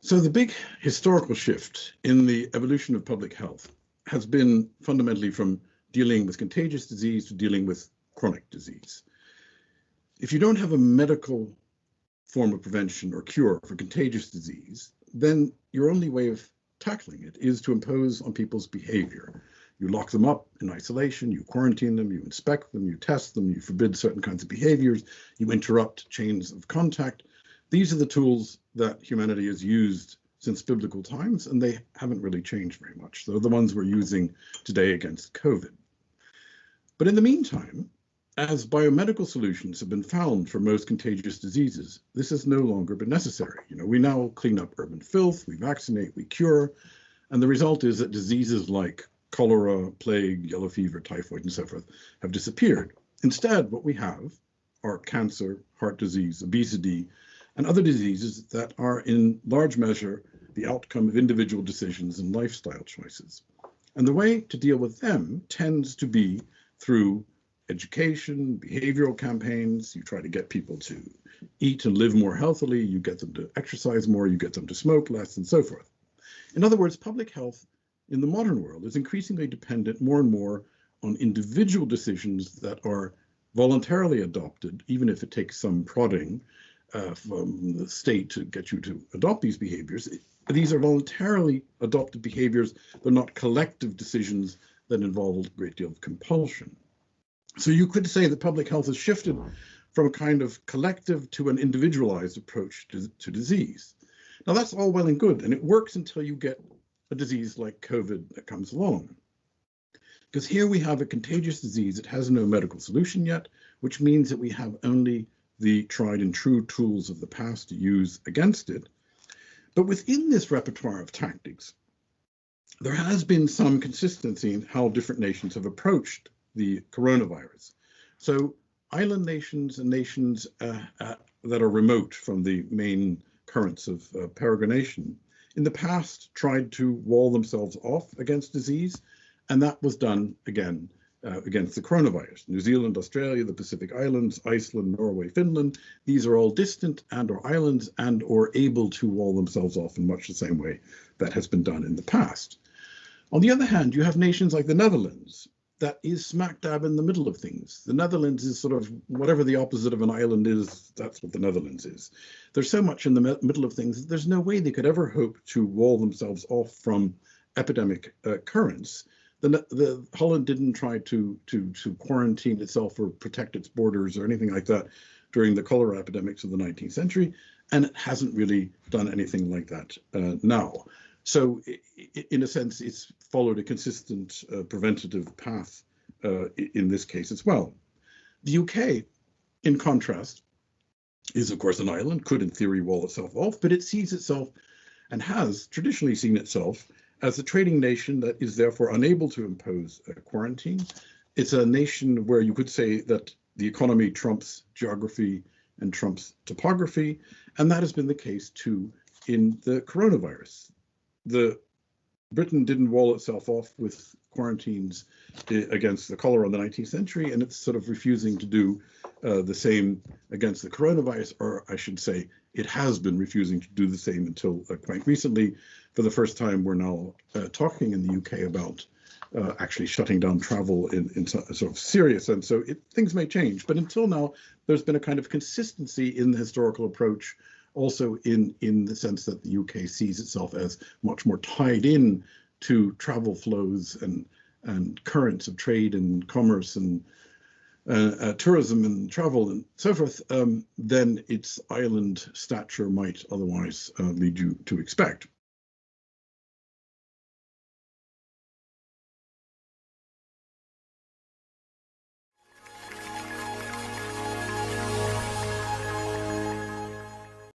So the big historical shift in the evolution of public health has been fundamentally from dealing with contagious disease to dealing with chronic disease. If you don't have a medical form of prevention or cure for contagious disease, then your only way of tackling it is to impose on people's behavior. You lock them up in isolation, you quarantine them, you inspect them, you test them, you forbid certain kinds of behaviors, you interrupt chains of contact. These are the tools that humanity has used since biblical times, and they haven't really changed very much. They're the ones we're using today against COVID. But in the meantime, as biomedical solutions have been found for most contagious diseases, this has no longer been necessary. We now clean up urban filth, we vaccinate, we cure, and the result is that diseases like cholera, plague, yellow fever, typhoid, and so forth have disappeared. Instead, what we have are cancer, heart disease, obesity, and other diseases that are in large measure the outcome of individual decisions and lifestyle choices. And the way to deal with them tends to be through education, behavioral campaigns. You try to get people to eat and live more healthily, you get them to exercise more, you get them to smoke less, and so forth. In other words, public health in the modern world is increasingly dependent more and more on individual decisions that are voluntarily adopted, even if it takes some prodding from the state to get you to adopt these behaviors. These are voluntarily adopted behaviors. They're not collective decisions that involve a great deal of compulsion. So you could say that public health has shifted from a kind of collective to an individualized approach to disease. Now that's all well and good, and it works until you get a disease like COVID that comes along. Because here we have a contagious disease that has no medical solution yet, which means that we have only the tried and true tools of the past to use against it. But within this repertoire of tactics, there has been some consistency in how different nations have approached the coronavirus. So island nations and nations that are remote from the main currents of peregrination in the past tried to wall themselves off against disease, and that was done again against the coronavirus. New Zealand, Australia, the Pacific Islands, Iceland, Norway, Finland, these are all distant and or islands and or able to wall themselves off in much the same way that has been done in the past. On the other hand, you have nations like the Netherlands that is smack dab in the middle of things. The Netherlands is sort of whatever the opposite of an island is, that's what the Netherlands is. There's so much in the middle of things that there's no way they could ever hope to wall themselves off from epidemic currents. The Holland didn't try to quarantine itself or protect its borders or anything like that during the cholera epidemics of the 19th century, and it hasn't really done anything like that now. So in a sense, it's followed a consistent preventative path in this case as well. The UK, in contrast, is of course an island, could in theory wall itself off, but it sees itself and has traditionally seen itself as a trading nation that is therefore unable to impose a quarantine. It's a nation where you could say that the economy trumps geography and trumps topography, and that has been the case too in the coronavirus. Britain didn't wall itself off with quarantines against the cholera in the 19th century, and it's sort of refusing to do the same against the coronavirus, or I should say, it has been refusing to do the same until quite recently. For the first time, we're now talking in the UK about actually shutting down travel in a sort of serious sense. So things may change, but until now, there's been a kind of consistency in the historical approach, also in the sense that the UK sees itself as much more tied in to travel flows and currents of trade and commerce and tourism and travel and so forth than its island stature might otherwise lead you to expect.